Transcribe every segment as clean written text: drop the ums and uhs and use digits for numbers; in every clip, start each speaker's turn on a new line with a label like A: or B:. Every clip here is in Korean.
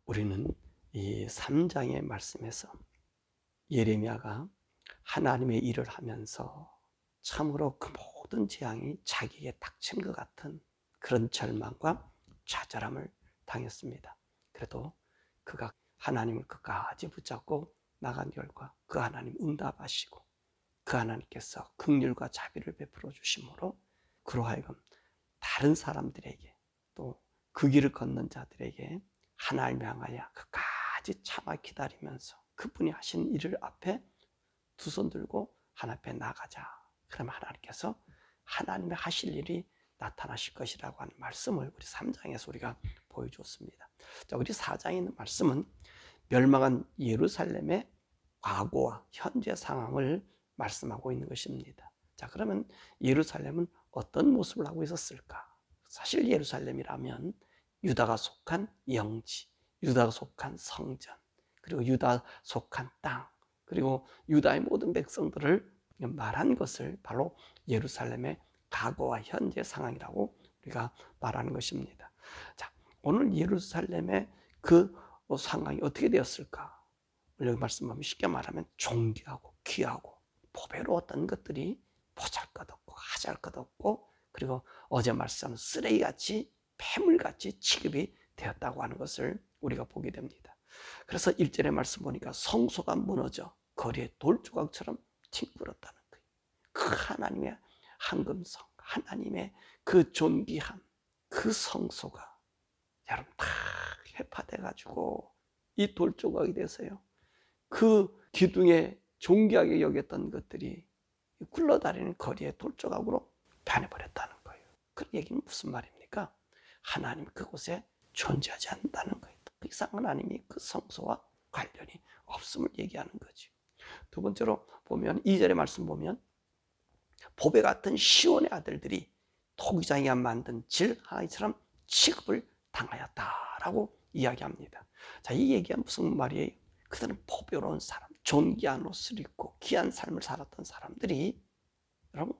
A: 우리는 이 3장의 말씀에서 예레미야가 하나님의 일을 하면서 참으로 그 모든 재앙이 자기에게 닥친 것 같은 그런 절망과 좌절함을 당했습니다. 그래도 그가 하나님을 끝까지 붙잡고 나간 결과 그 하나님 응답하시고 그 하나님께서 긍휼과 자비를 베풀어 주심으로 그로 하여금 다른 사람들에게 또 그 길을 걷는 자들에게 하나님을 향하여 끝까지 참아 기다리면서 그분이 하신 일을 앞에 두 손 들고 하나님 앞에 나가자. 그러면 하나님께서 하나님의 하실 일이 나타나실 것이라고 하는 말씀을 우리 3장에서 우리가 보여주었습니다. 자, 우리 4장에 있는 말씀은 멸망한 예루살렘의 과거와 현재 상황을 말씀하고 있는 것입니다. 자, 그러면 예루살렘은 어떤 모습을 하고 있었을까? 사실 예루살렘이라면 유다가 속한 영지, 유다가 속한 성전, 그리고 유다 속한 땅, 그리고 유다의 모든 백성들을 말한 것을 바로 예루살렘의 과거와 현재 상황이라고 우리가 말하는 것입니다. 자, 오늘 예루살렘의 그 상황이 어떻게 되었을까? 여기 말씀하면 쉽게 말하면 존귀하고 귀하고 보배로웠던 것들이 보잘것없고 하잘것없고 그리고 어제 말씀한 쓰레기같이 폐물같이 취급이 되었다고 하는 것을 우리가 보게 됩니다. 그래서 1절의 말씀 보니까 성소가 무너져 거리에 돌조각처럼 뒹굴었다는 거예요. 그 하나님의 황금성, 하나님의 그 존귀함, 그 성소가 여러분 다 해파돼가지고 이 돌조각이 돼서요. 그 기둥에 존귀하게 여겼던 것들이 굴러다니는 거리에 돌조각으로 변해버렸다는 거예요. 그 얘기는 무슨 말입니까? 하나님 그곳에 존재하지 않는다는 거예요. 그 이상 하나님이 그 성소와 관련이 없음을 얘기하는 거죠. 두 번째로 보면 2절의 말씀 보면 보배 같은 시온의 아들들이 토기장이가 만든 질 하나처럼 취급을 당하였다라고 이야기합니다. 자, 이 얘기가 무슨 말이에요? 그들은 보배로운 사람, 존귀한 옷을 입고 귀한 삶을 살았던 사람들이 여러분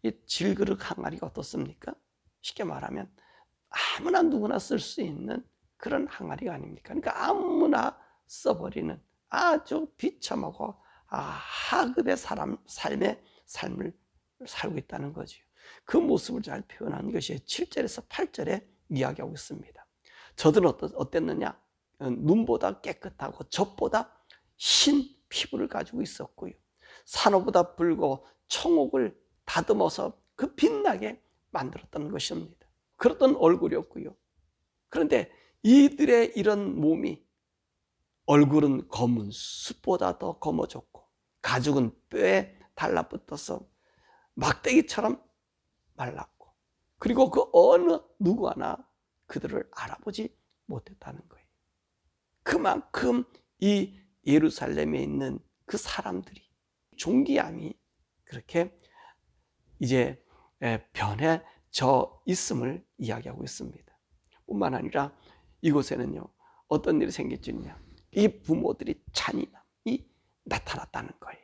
A: 이 질그릇 항아리가 어떻습니까? 쉽게 말하면 아무나 누구나 쓸 수 있는 그런 항아리가 아닙니까? 그러니까 아무나 써버리는 아주 비참하고 하급의 삶의 삶을 살고 있다는 거죠. 그 모습을 잘 표현한 것이 7절에서 8절에 이야기하고 있습니다. 저들은 어땠느냐? 눈보다 깨끗하고 젖보다 흰 피부를 가지고 있었고요. 산호보다 붉고 청옥을 다듬어서 그 빛나게 만들었던 것입니다. 그랬던 얼굴이었고요. 그런데 이들의 이런 몸이 얼굴은 검은 숯보다 더 검어졌고 가죽은 뼈에 달라붙어서 막대기처럼 말랐고 그리고 그 어느 누구 하나 그들을 알아보지 못했다는 거예요. 그만큼 이 예루살렘에 있는 그 사람들이 존귀함이 그렇게 이제 변해져 있음을 이야기하고 있습니다. 뿐만 아니라 이곳에는요 어떤 일이 생겼느냐, 이 부모들이 잔인함이 나타났다는 거예요.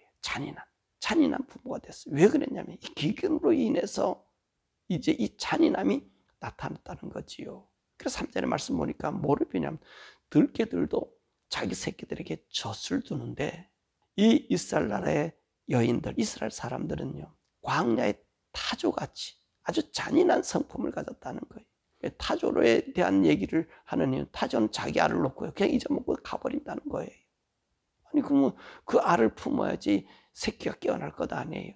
A: 잔인한 부모가 됐어요. 왜 그랬냐면 이 기근으로 인해서 이제 이 잔인함이 나타났다는 거지요. 그래서 3절의 말씀 보니까 뭐를 비냐면 들깨들도 자기 새끼들에게 젖을 두는데 이 이스라엘 나라의 여인들, 이스라엘 사람들은요 광야의 타조같이 아주 잔인한 성품을 가졌다는 거예요. 타조에 대한 얘기를 하는 이유는 타조는 자기 알을 놓고요 그냥 잊어먹고 가버린다는 거예요. 아니 그러면 그 알을 품어야지 새끼가 깨어날 것 아니에요.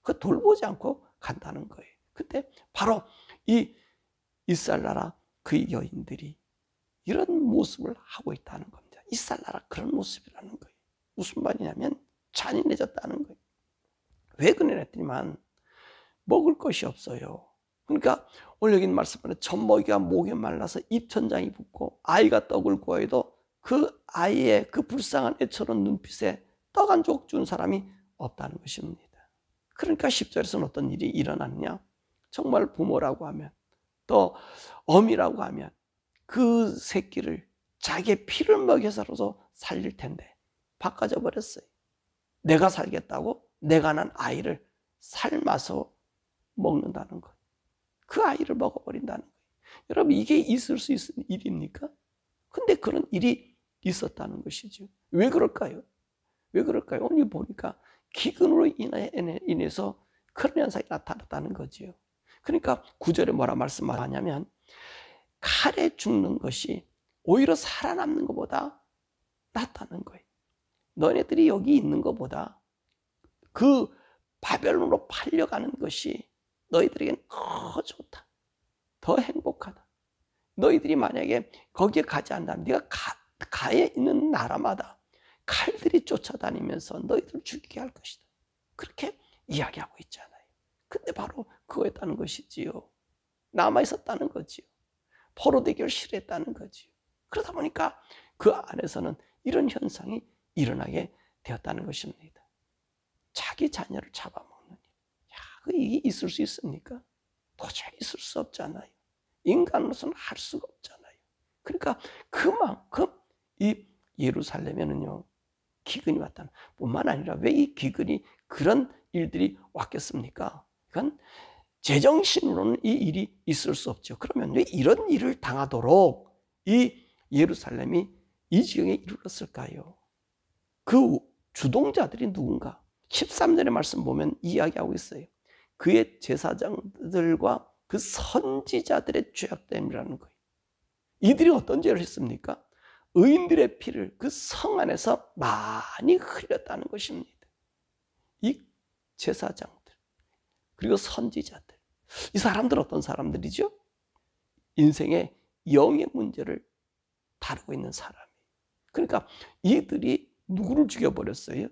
A: 그 돌보지 않고 간다는 거예요. 근데 바로 이 이스라엘 나라 그 여인들이 이런 모습을 하고 있다는 겁니다. 이스라엘 나라 그런 모습이라는 거예요. 무슨 말이냐면 잔인해졌다는 거예요. 왜 그랬더니만 먹을 것이 없어요. 그러니까 오늘 여기 말씀하는 젖먹이가 목에 말라서 입천장이 붓고 아이가 떡을 구워도 그 아이의 그 불쌍한 애처럼 눈빛에 떡 한 쪽 준 사람이 없다는 것입니다. 그러니까 10절에서는 어떤 일이 일어났냐? 정말 부모라고 하면 또 어미라고 하면 그 새끼를 자기의 피를 먹여서라도 살릴 텐데 바꿔져 버렸어요. 내가 살겠다고 내가 난 아이를 삶아서 먹는다는 거예요. 그 아이를 먹어버린다는 거예요. 여러분 이게 있을 수 있는 일입니까? 근데 그런 일이 있었다는 것이죠. 왜 그럴까요? 왜 그럴까요? 오늘 보니까 기근으로 인해서 그런 현상이 나타났다는 거지요. 그러니까 9절에 뭐라 말씀하냐면 칼에 죽는 것이 오히려 살아남는 것보다 낫다는 거예요. 너네들이 여기 있는 것보다 그 바벨론으로 팔려가는 것이 너희들에게는 더 좋다. 더 행복하다. 너희들이 만약에 거기에 가지 않는다면 네가 가에 있는 나라마다 칼들이 쫓아다니면서 너희들을 죽이게 할 것이다. 그렇게 이야기하고 있잖아요. 근데 바로 그거였다는 것이지요. 남아있었다는 거지요. 포로되기를 싫어했다는 거지요. 그러다 보니까 그 안에서는 이런 현상이 일어나게 되었다는 것입니다. 자기 자녀를 잡아먹는 일. 이게 있을 수 있습니까? 도저히 있을 수 없잖아요. 인간으로서는 할 수가 없잖아요. 그러니까 그만큼 이 예루살렘에는요 기근이 왔다는 뿐만 아니라 왜 이 기근이 그런 일들이 왔겠습니까? 이건 제정신으로는 이 일이 있을 수 없죠. 그러면 왜 이런 일을 당하도록 이 예루살렘이 이 지경에 이르렀을까요? 그 주동자들이 누군가? 13절의 말씀 보면 이야기하고 있어요. 그의 제사장들과 그 선지자들의 죄악 때문이라는 거예요. 이들이 어떤 죄를 했습니까? 의인들의 피를 그 성 안에서 많이 흘렸다는 것입니다. 이 제사장들 그리고 선지자들, 이 사람들은 어떤 사람들이죠? 인생의 영의 문제를 다루고 있는 사람이에요. 그러니까 이들이 누구를 죽여버렸어요?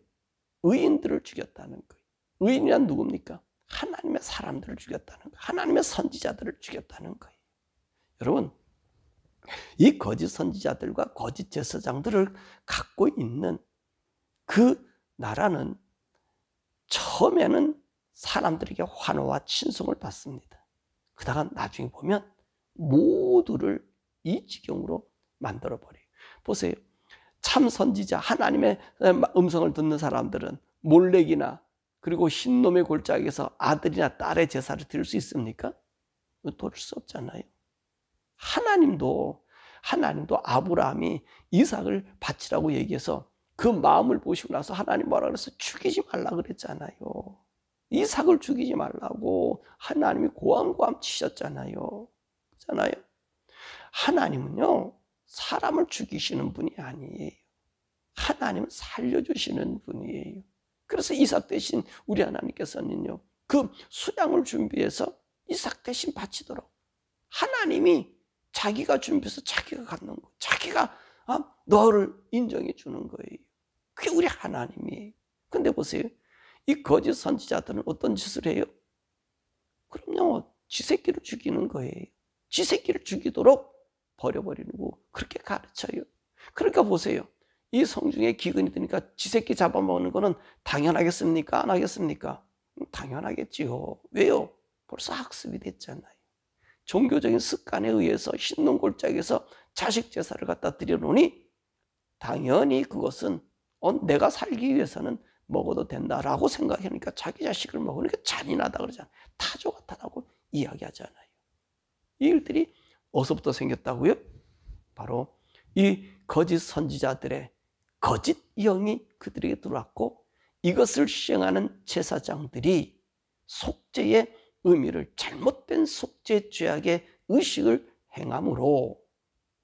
A: 의인들을 죽였다는 거예요. 의인이란 누굽니까? 하나님의 사람들을 죽였다는 거예요. 하나님의 선지자들을 죽였다는 거예요. 여러분, 이 거짓 선지자들과 거짓 제사장들을 갖고 있는 그 나라는 처음에는 사람들에게 환호와 친송을 받습니다. 그러다가 나중에 보면 모두를 이 지경으로 만들어버려요. 보세요. 참 선지자, 하나님의 음성을 듣는 사람들은 몰렉이나 그리고 흰놈의 골짜기에서 아들이나 딸의 제사를 드릴 수 있습니까? 드릴 수 없잖아요. 하나님도 아브라함이 이삭을 바치라고 얘기해서 그 마음을 보시고 나서 하나님 뭐라 그래서 죽이지 말라 그랬잖아요. 이삭을 죽이지 말라고 하나님이 고함고함 치셨잖아요. 그렇잖아요. 하나님은요 사람을 죽이시는 분이 아니에요. 하나님은 살려주시는 분이에요. 그래서 이삭 대신 우리 하나님께서는요 그 수양을 준비해서 이삭 대신 바치도록 하나님이 자기가 준비해서 자기가 갖는 거예요. 자기가 너를 인정해 주는 거예요. 그게 우리 하나님이에요. 근데 보세요. 이 거짓 선지자들은 어떤 짓을 해요? 그럼요. 지 새끼를 죽이는 거예요. 지 새끼를 죽이도록 버려버리고 그렇게 가르쳐요. 그러니까 보세요. 이 성중에 기근이 드니까 지 새끼 잡아먹는 거는 당연하겠습니까? 안 하겠습니까? 당연하겠지요. 왜요? 벌써 학습이 됐잖아요. 종교적인 습관에 의해서 흰눈 골짜기에서 자식 제사를 갖다 드려놓으니 당연히 그것은 내가 살기 위해서는 먹어도 된다라고 생각하니까 자기 자식을 먹으니까 잔인하다 그러잖아요. 타조 같다라고 이야기하잖아요. 이 일들이 어디서부터 생겼다고요? 바로 이 거짓 선지자들의 거짓 영이 그들에게 들어왔고 이것을 시행하는 제사장들이 속죄의 의미를 잘못된 속죄 죄악의 의식을 행함으로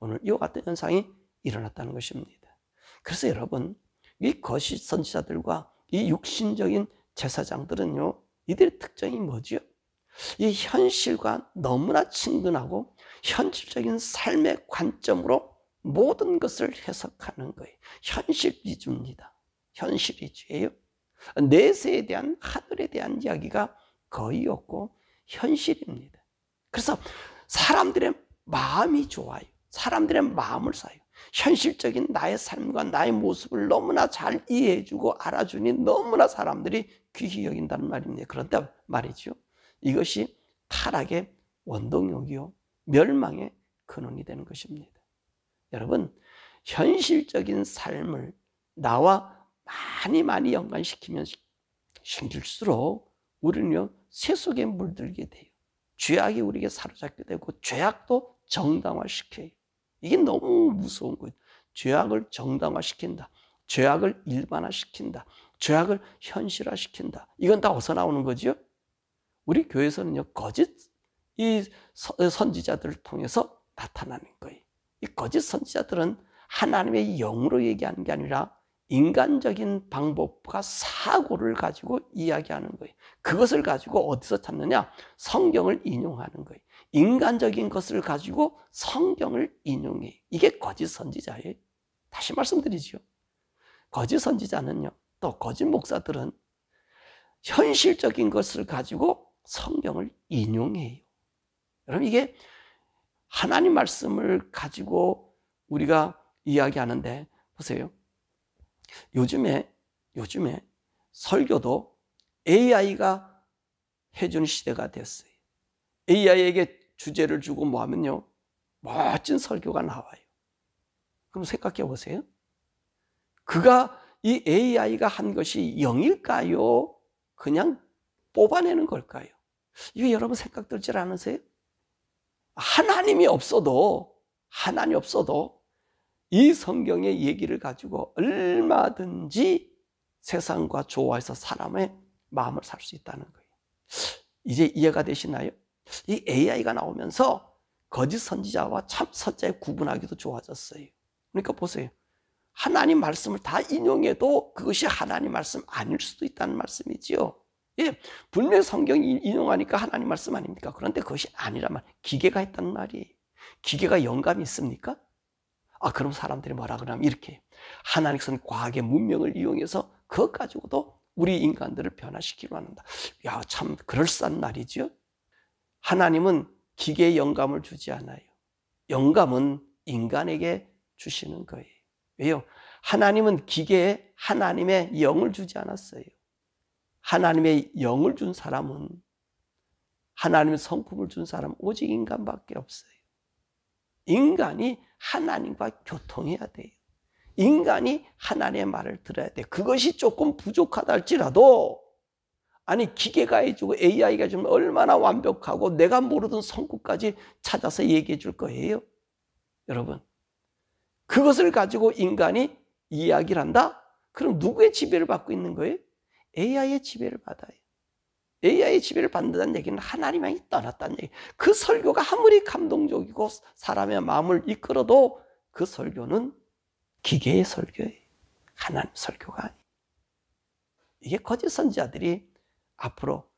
A: 오늘 이와 같은 현상이 일어났다는 것입니다. 그래서 여러분 이 거짓 선지자들과 이 육신적인 제사장들은요 이들의 특징이 뭐죠? 이 현실과 너무나 친근하고 현실적인 삶의 관점으로 모든 것을 해석하는 거예요. 현실 위주입니다. 현실 위주예요. 내세에 대한 하늘에 대한 이야기가 거의 없고 현실입니다. 그래서 사람들의 마음이 좋아요. 사람들의 마음을 사요. 현실적인 나의 삶과 나의 모습을 너무나 잘 이해해주고 알아주니 너무나 사람들이 귀히 여긴다는 말입니다. 그런데 말이죠. 이것이 타락의 원동력이요 멸망의 근원이 되는 것입니다. 여러분 현실적인 삶을 나와 많이 연관시키면 생길수록 우리는요 세속에 물들게 돼요. 죄악이 우리에게 사로잡게 되고 죄악도 정당화시켜요. 이게 너무 무서운 거예요. 죄악을 정당화시킨다. 죄악을 일반화시킨다. 죄악을 현실화시킨다. 이건 다 어디서 나오는 거죠? 우리 교회에서는요, 거짓 이 선지자들을 통해서 나타나는 거예요. 이 거짓 선지자들은 하나님의 영으로 얘기하는 게 아니라 인간적인 방법과 사고를 가지고 이야기하는 거예요. 그것을 가지고 어디서 찾느냐? 성경을 인용하는 거예요. 인간적인 것을 가지고 성경을 인용해요. 이게 거짓 선지자예요. 다시 말씀드리죠. 거짓 선지자는요, 또 거짓 목사들은 현실적인 것을 가지고 성경을 인용해요. 여러분, 이게 하나님 말씀을 가지고 우리가 이야기하는데, 보세요. 요즘에 설교도 AI가 해주는 시대가 됐어요. AI에게 주제를 주고 뭐 하면요, 멋진 설교가 나와요. 그럼 생각해 보세요. 이 AI가 한 것이 영일까요? 그냥 뽑아내는 걸까요? 이거 여러분 생각 들지 않으세요? 하나님 없어도 이 성경의 얘기를 가지고 얼마든지 세상과 조화해서 사람의 마음을 살 수 있다는 거예요. 이제 이해가 되시나요? 이 AI가 나오면서 거짓 선지자와 참 선지자의 구분하기도 좋아졌어요. 그러니까 보세요. 하나님 말씀을 다 인용해도 그것이 하나님 말씀 아닐 수도 있다는 말씀이지요. 예, 분명히 성경이 인용하니까 하나님 말씀 아닙니까? 그런데 그것이 아니란 말, 기계가 했다는 말이에요. 기계가 영감이 있습니까? 그럼 사람들이 뭐라 그러냐면 이렇게, 하나님께서는 과학의 문명을 이용해서 그것 가지고도 우리 인간들을 변화시키려 한다. 야, 참 그럴싸한 말이죠. 하나님은 기계에 영감을 주지 않아요. 영감은 인간에게 주시는 거예요. 왜요? 하나님은 기계에 하나님의 영을 주지 않았어요. 하나님의 영을 준 사람은, 하나님의 성품을 준 사람은 오직 인간밖에 없어요. 인간이 하나님과 교통해야 돼요. 인간이 하나님의 말을 들어야 돼요. 그것이 조금 부족하다 할지라도, 아니 기계가 해주고 AI가 해주면 얼마나 완벽하고 내가 모르던 성구까지 찾아서 얘기해 줄 거예요. 여러분, 그것을 가지고 인간이 이야기를 한다? 그럼 누구의 지배를 받고 있는 거예요? AI의 지배를 받아요. AI의 지배를 받는다는 얘기는 하나님이 떠났다는 얘기. 그 설교가 아무리 감동적이고 사람의 마음을 이끌어도 그 설교는 기계의 설교예요. 하나님 설교가 아니에요. 이게 거짓 선지자들이 앞으로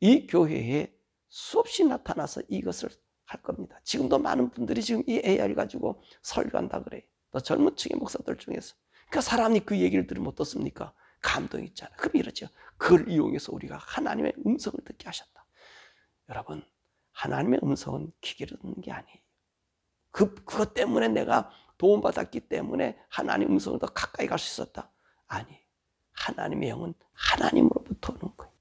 A: 이 교회에 수없이 나타나서 이것을 할 겁니다. 지금도 많은 분들이 지금 이 AI를 가지고 설교한다 그래요. 또 젊은 층의 목사들 중에서. 그러니까 사람이 그 얘기를 들으면 어떻습니까? 감동이 있잖아요. 그럼 이러죠. 그걸 이용해서 우리가 하나님의 음성을 듣게 하셨다. 여러분, 하나님의 음성은 기계로 듣는 게 아니에요. 그것 때문에 내가 도움받았기 때문에 하나님의 음성을 더 가까이 갈 수 있었다. 아니에요. 하나님의 영은 하나님으로부터 오는 거예요.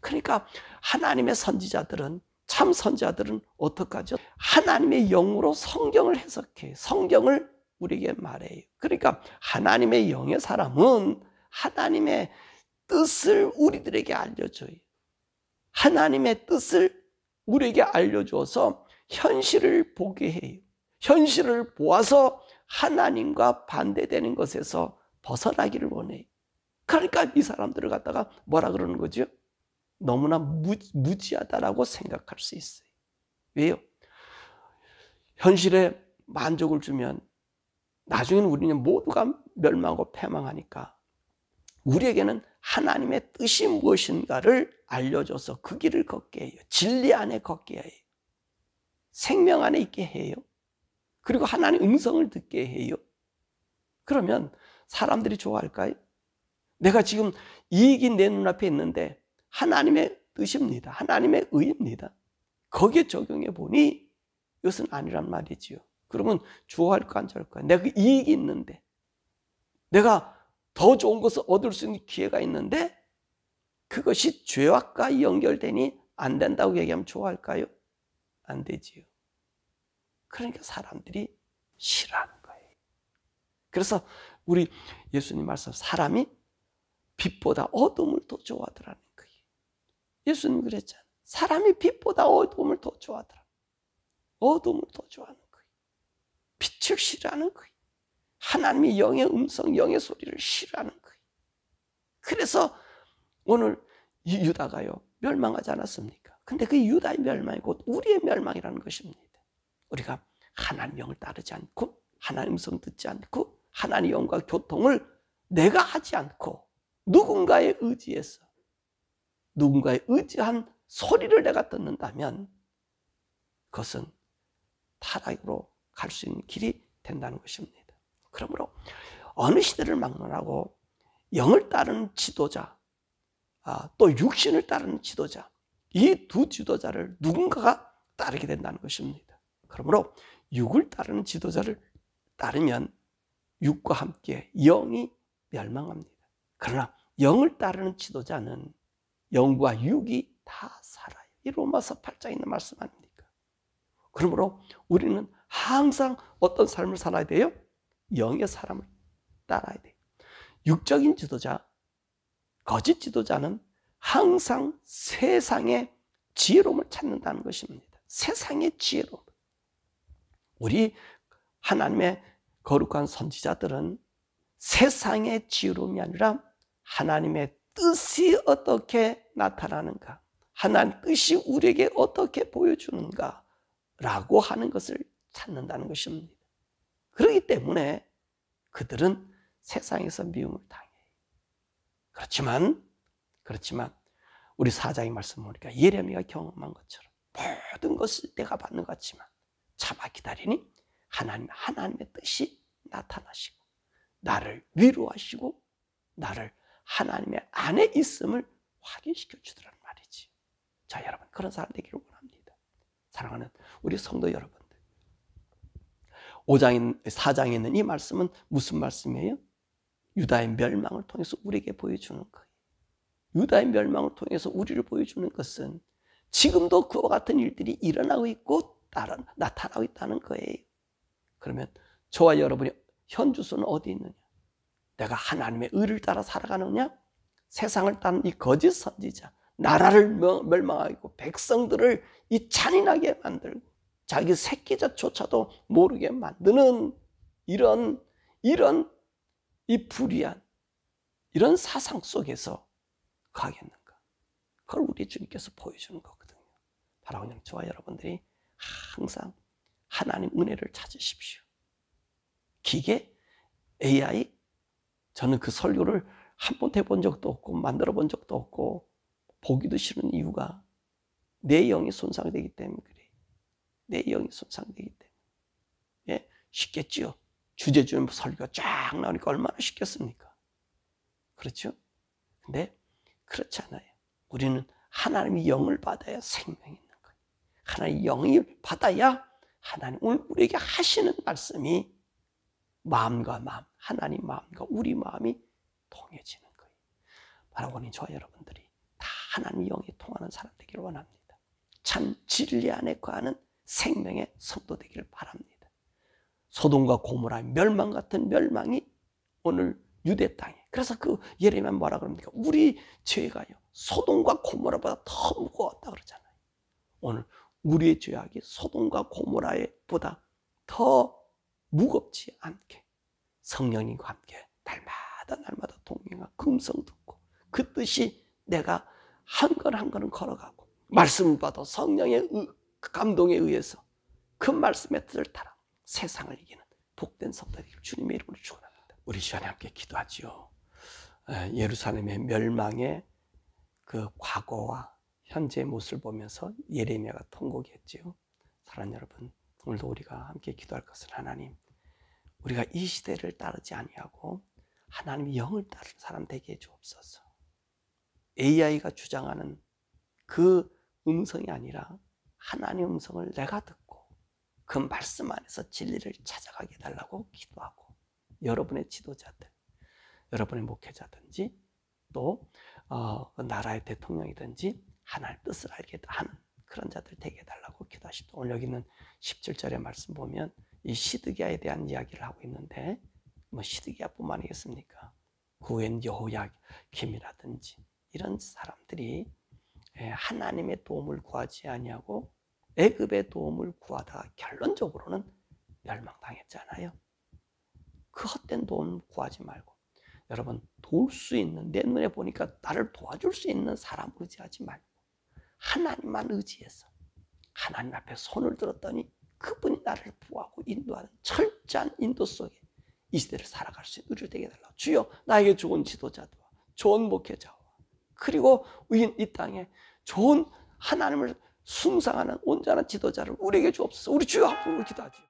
A: 그러니까 하나님의 선지자들은, 참 선지자들은 어떡하죠? 하나님의 영으로 성경을 해석해요. 성경을 우리에게 말해요. 그러니까 하나님의 영의 사람은 하나님의 뜻을 우리들에게 알려줘요. 하나님의 뜻을 우리에게 알려줘서 현실을 보게 해요. 현실을 보아서 하나님과 반대되는 것에서 벗어나기를 원해요. 그러니까 이 사람들을 갖다가 뭐라 그러는 거죠? 너무나 무지하다라고 생각할 수 있어요. 왜요? 현실에 만족을 주면 나중에는 우리는 모두가 멸망하고 패망하니까 우리에게는 하나님의 뜻이 무엇인가를 알려줘서 그 길을 걷게 해요. 진리 안에 걷게 해요. 생명 안에 있게 해요. 그리고 하나님의 음성을 듣게 해요. 그러면 사람들이 좋아할까요? 내가 지금 이익이 내 눈앞에 있는데 하나님의 뜻입니다. 하나님의 의입니다. 거기에 적용해 보니 이것은 아니란 말이지요. 그러면 좋아할까 안 좋아할까? 내가 그 이익이 있는데, 내가 더 좋은 것을 얻을 수 있는 기회가 있는데 그것이 죄악과 연결되니 안 된다고 얘기하면 좋아할까요? 안 되지요. 그러니까 사람들이 싫어하는 거예요. 그래서 우리 예수님 말씀, 사람이 빛보다 어둠을 더 좋아하더라는 거예요. 예수님 그랬잖아요. 사람이 빛보다 어둠을 더 좋아하더라. 어둠을 더 좋아하는 거예요. 빛 빛을 싫어하는 거예요. 하나님의 영의 음성, 영의 소리를 싫어하는 거예요. 그래서 오늘 유다가요 멸망하지 않았습니까? 근데 그 유다의 멸망이 곧 우리의 멸망이라는 것입니다. 우리가 하나님 영을 따르지 않고 하나님 음성 듣지 않고 하나님 영과 교통을 내가 하지 않고 누군가에 의지해서 누군가에 의지한 소리를 내가 듣는다면 그것은 타락으로 갈 수 있는 길이 된다는 것입니다. 그러므로 어느 시대를 막론하고 영을 따르는 지도자, 또 육신을 따르는 지도자, 이 두 지도자를 누군가가 따르게 된다는 것입니다. 그러므로 육을 따르는 지도자를 따르면 육과 함께 영이 멸망합니다. 그러나 영을 따르는 지도자는 영과 육이 다 살아요. 이 로마서 8장에 있는 말씀 아닙니까? 그러므로 우리는 항상 어떤 삶을 살아야 돼요? 영의 사람을 따라야 돼요. 육적인 지도자, 거짓 지도자는 항상 세상의 지혜로움을 찾는다는 것입니다. 세상의 지혜로움. 우리 하나님의 거룩한 선지자들은 세상의 지혜로움이 아니라 하나님의 뜻이 어떻게 나타나는가, 하나님 뜻이 우리에게 어떻게 보여주는가 라고 하는 것을 찾는다는 것입니다. 그렇기 때문에 그들은 세상에서 미움을 당해요. 그렇지만 우리 사장의 말씀 보니까 예레미야가 경험한 것처럼 모든 것을 내가 받는 것 같지만 참아 기다리니 하나님의 뜻이 나타나시고 나를 위로하시고 나를 하나님의 안에 있음을 확인시켜 주더라는 말이지. 자, 여러분 그런 사람 되기를 원합니다. 사랑하는 우리 성도 여러분들, 4장에 있는 이 말씀은 무슨 말씀이에요? 유다의 멸망을 통해서 우리에게 보여주는 거예요. 유다의 멸망을 통해서 우리를 보여주는 것은 지금도 그와 같은 일들이 일어나고 있고 나타나고 있다는 거예요. 그러면 저와 여러분이 현 주소는 어디 있느냐? 내가 하나님의 의를 따라 살아가느냐? 세상을 따른 이 거짓 선지자, 나라를 멸망하고 백성들을 이 잔인하게 만들고 자기 새끼자조차도 모르게 만드는 이런 이 불의한 이런 사상 속에서 가겠는가? 그걸 우리 주님께서 보여주는 거거든요. 바로 그냥 저와 여러분들이 항상 하나님 은혜를 찾으십시오. 기계, AI, 저는 그 설교를 한 번 해본 적도 없고 만들어 본 적도 없고 보기도 싫은 이유가 내 영이 손상되기 때문에 그래요. 내 영이 손상되기 때문에. 예, 쉽겠지요. 주제 주는 설교가 쫙 나오니까 얼마나 쉽겠습니까? 그렇죠? 근데 그렇지 않아요. 우리는 하나님의 영을 받아야 생명이 있는 거예요. 하나님의 영을 받아야 하나님 오늘 우리에게 하시는 말씀이 마음과 마음, 하나님 마음과 우리 마음이 통해지는 거예요. 바로 오늘 저와 여러분들이 다 하나님 영이 통하는 사람 되기를 원합니다. 참 진리 안에 거하는 생명의 성도 되기를 바랍니다. 소돔과 고모라의 멸망 같은 멸망이 오늘 유대 땅에. 그래서 그 예레미야 뭐라 그럽니까? 우리 죄가요 소돔과 고모라보다 더 무거웠다 그러잖아요. 오늘 우리의 죄악이 소돔과 고모라보다 더 무겁지 않게 성령님과 함께 날마다 동행하고 금성 듣고 그 뜻이 내가 한 걸 한 걸은 걸어가고 말씀을 받아 성령의 감동에 의해서 그 말씀의 뜻을 따라 세상을 이기는 복된 성도 되기를 주님의 이름으로 축원합니다. 우리 시간에 함께 기도하지요. 예루살렘의 멸망의 그 과거와 현재의 모습을 보면서 예레미야가 통곡했지요. 사랑하는 여러분, 오늘도 우리가 함께 기도할 것은 하나님, 우리가 이 시대를 따르지 아니하고 하나님의 영을 따르는 사람 되게 해 주옵소서. AI가 주장하는 그 음성이 아니라 하나님의 음성을 내가 듣고 그 말씀 안에서 진리를 찾아가게 해달라고 기도하고, 여러분의 지도자들, 여러분의 목회자든지 또 나라의 대통령이든지 하나님의 뜻을 알게 하는 그런 자들 되게 해달라고 기도하십니다. 오늘 여기 있는 17절의 말씀 보면 이 시드기야에 대한 이야기를 하고 있는데, 뭐 시드기야뿐만 아니겠습니까? 그 후엔 여호야김이라든지 이런 사람들이 하나님의 도움을 구하지 아니하고 애굽의 도움을 구하다가 결론적으로는 멸망당했잖아요. 그 헛된 돈 구하지 말고, 여러분, 도울 수 있는, 내 눈에 보니까 나를 도와줄 수 있는 사람 의지하지 말고 하나님만 의지해서 하나님 앞에 손을 들었더니 그분이 나를 구하고 인도하는 철저한 인도 속에 이 시대를 살아갈 수 있는 의를 되게 해달라고. 주여, 나에게 좋은 지도자도, 좋은 목회자와, 그리고 이 땅에 좋은 하나님을 숭상하는 온전한 지도자를 우리에게 주옵소서. 우리 주여 앞으로 기도하죠.